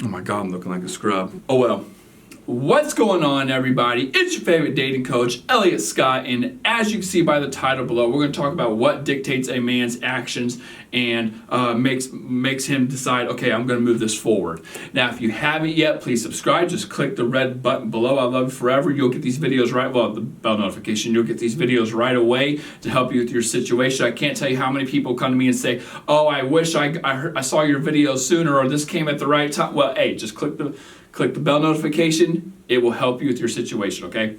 Oh my God, I'm looking like a scrub. Oh well. What's going on, everybody? It's your favorite dating coach, Elliot Scott, and as you can see by the title below, we're going to talk about what dictates a man's actions and makes him decide, okay, I'm going to move this forward. Now, if you haven't yet, please subscribe. Just click the red button below. I love you forever. You'll get these videos the bell notification. You'll get these videos right away to help you with your situation. I can't tell you how many people come to me and say, oh, I wish I saw your video sooner, or this came at the right time. Well, hey, just click the bell notification. It will help you with your situation, okay?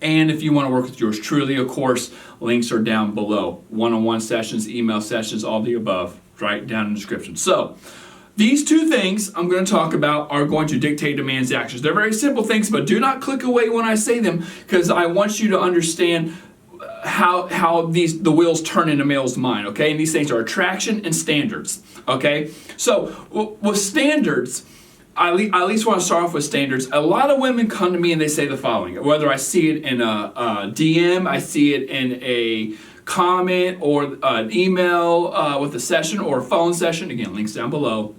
And if you want to work with yours truly, of course, links are down below. One-on-one sessions, email sessions, all the above, right down in the description. So these two things I'm going to talk about are going to dictate a man's actions. They're very simple things, but do not click away when I say them, because I want you to understand how the wheels turn in a male's mind, okay? And these things are attraction and standards, okay? So with standards, I at least want to start off with standards. A lot of women come to me and they say the following, whether I see it in a DM, I see it in a comment, or an email with a session or a phone session. Again, links down below.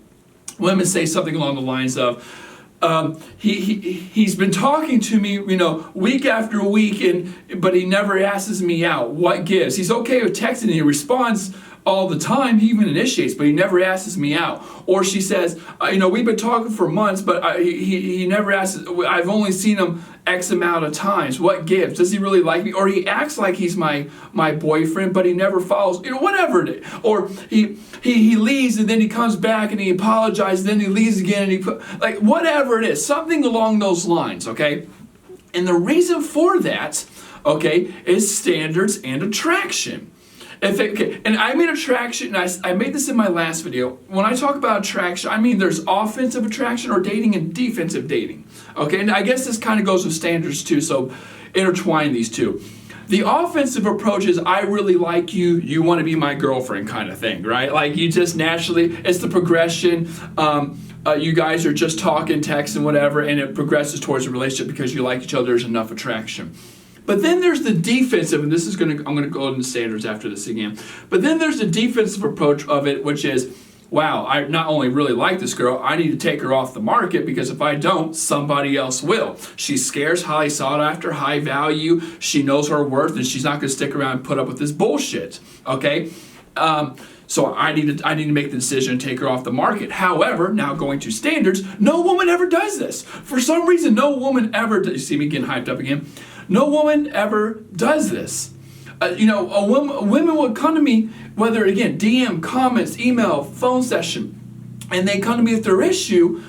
Women say something along the lines of, he's been talking to me, week after week, but he never asks me out. What gives? He's okay with texting and he responds all the time. He even initiates, but he never asks me out. Or she says, we've been talking for months, but he never asks. I've only seen him X amount of times. What gives? Does he really like me? Or he acts like he's my boyfriend, but he never follows. Whatever it is. Or he leaves and then he comes back and he apologizes, then he leaves again and whatever it is, something along those lines. Okay, and the reason for that, okay, is standards and attraction. And I mean attraction, and I made this in my last video. When I talk about attraction, I mean there's offensive attraction or dating and defensive dating. Okay, and I guess this kind of goes with standards too, so intertwine these two. The offensive approach is, I really like you, you want to be my girlfriend kind of thing, right? Like you just naturally, it's the progression. You guys are just talking, texting, whatever, and it progresses towards a relationship because you like each other, there's enough attraction. But then there's the defensive, and I'm going to go into standards after this again. But then there's the defensive approach of it, which is, wow, I not only really like this girl, I need to take her off the market, because if I don't, somebody else will. She's scarce, highly sought after, high value. She knows her worth, and she's not going to stick around and put up with this bullshit. Okay. So I need to make the decision to take her off the market. However, now going to standards, no woman ever does this. For some reason, no woman ever does. You see me getting hyped up again? No woman ever does this. Women would come to me, whether, again, DM, comments, email, phone session, and they come to me with their issue,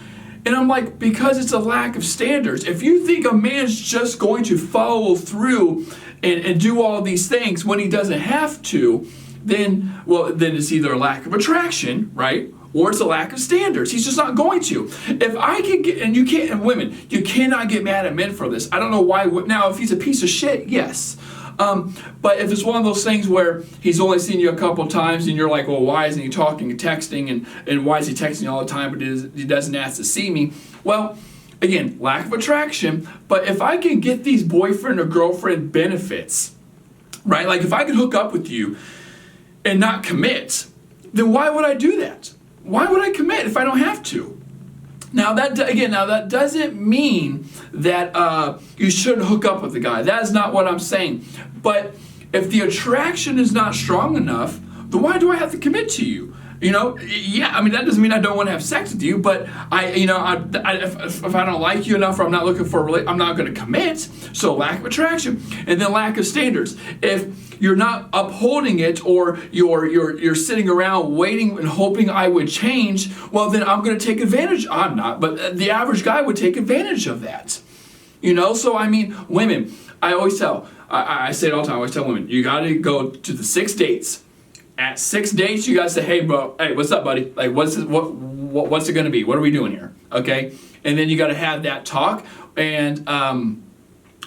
and I'm like, because it's a lack of standards. If you think a man's just going to follow through and do all these things when he doesn't have to, then it's either a lack of attraction, right? Or it's a lack of standards. He's just not going to. If I can get, and you can't, and women, you cannot get mad at men for this. I don't know why. Now, if he's a piece of shit, yes. But if it's one of those things where he's only seen you a couple times and you're like, well, why isn't he talking and texting, and why is he texting all the time, but he doesn't ask to see me? Well, again, lack of attraction. But if I can get these boyfriend or girlfriend benefits, right? Like if I could hook up with you and not commit, then why would I do that? Why would I commit if I don't have to? Now that doesn't mean that you shouldn't hook up with the guy. That is not what I'm saying. But if the attraction is not strong enough, then why do I have to commit to you? That doesn't mean I don't want to have sex with you, but if I don't like you enough, or I'm not looking for I'm not going to commit. So lack of attraction, and then lack of standards. If you're not upholding it, or you're sitting around waiting and hoping I would change, well, then I'm going to take advantage. I'm not, but the average guy would take advantage of that. So I mean, women, I always tell, I say it all the time. I always tell women, you got to go to the 6 dates. At 6 dates, you guys say, hey, bro, hey, what's up, buddy? Like, what's it going to be? What are we doing here? Okay? And then you got to have that talk. And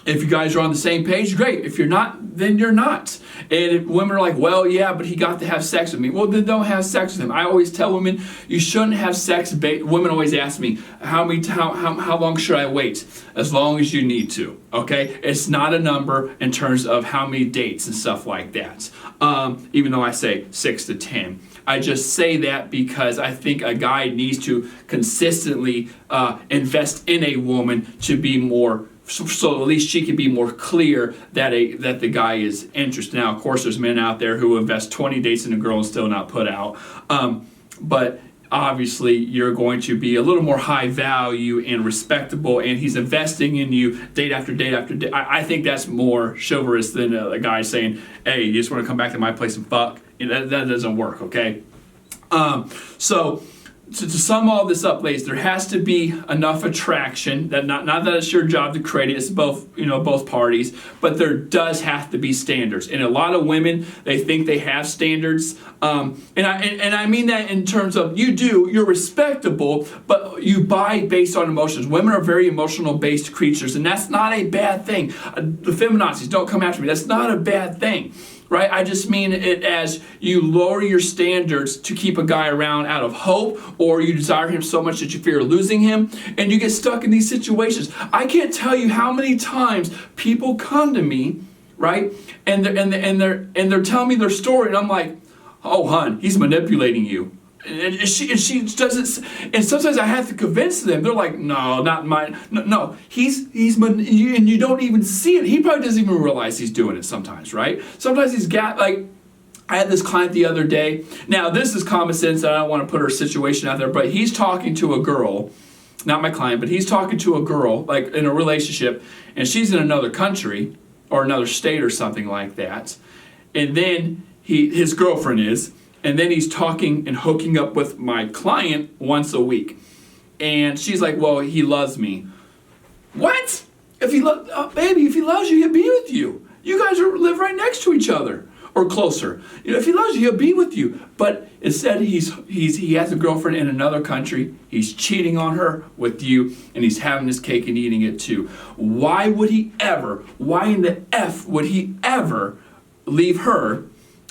If you guys are on the same page, great. If you're not, then you're not. And if women are like, well, yeah, but he got to have sex with me. Well, then don't have sex with him. I always tell women, you shouldn't have sex. Women always ask me, how long should I wait? As long as you need to, okay? It's not a number in terms of how many dates and stuff like that. Even though I say 6 to 10. I just say that because I think a guy needs to consistently invest in a woman to be more, so at least she can be more clear that the guy is interested. Now, of course, there's men out there who invest 20 dates in a girl and still not put out. But obviously, you're going to be a little more high value and respectable, and he's investing in you date after date after date. I think that's more chivalrous than a guy saying, hey, you just want to come back to my place and fuck. That doesn't work, okay? So to sum all this up, ladies, there has to be enough attraction. That not that it's your job to create it. It's both parties, but there does have to be standards. And a lot of women, they think they have standards, and I mean that in terms of you're respectable, but you buy based on emotions. Women are very emotional based creatures, and that's not a bad thing. The feminazis, don't come after me. That's not a bad thing. Right? I just mean it as you lower your standards to keep a guy around out of hope, or you desire him so much that you fear losing him, and you get stuck in these situations. I can't tell you how many times people come to me, right? And they're telling me their story, and I'm like, oh, hun, he's manipulating you. And she doesn't, and sometimes I have to convince them. They're like, no, not mine. No, he's and you don't even see it. He probably doesn't even realize he's doing it sometimes, right? Sometimes he's got, like, I had this client the other day. Now, this is common sense. I don't want to put her situation out there, but he's talking to a girl, not my client, but he's talking to a girl, like in a relationship, and she's in another country or another state or something like that. And then his girlfriend is. And then he's talking and hooking up with my client once a week. And she's like, well, he loves me. What? If he baby, if he loves you, he'll be with you. You guys live right next to each other or closer. If he loves you, he'll be with you. But instead, he has a girlfriend in another country. He's cheating on her with you, and he's having his cake and eating it too. Why in the F would he ever leave her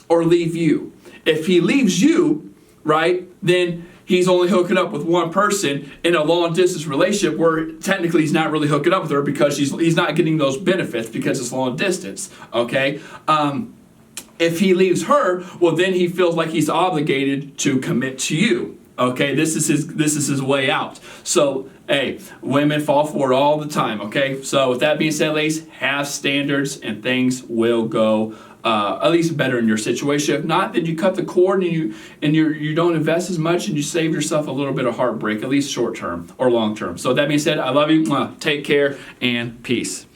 or leave you? If he leaves you, right, then he's only hooking up with one person in a long distance relationship where technically he's not really hooking up with her because he's not getting those benefits because it's long distance, okay? If he leaves her, well, then he feels like he's obligated to commit to you, okay? This is his way out. So, hey, women fall for it all the time, okay? So with that being said, ladies, have standards and things will go at least better in your situation. If not, then you cut the cord and you don't invest as much, and you save yourself a little bit of heartbreak, at least short term or long term. So with that being said, I love you. Take care and peace.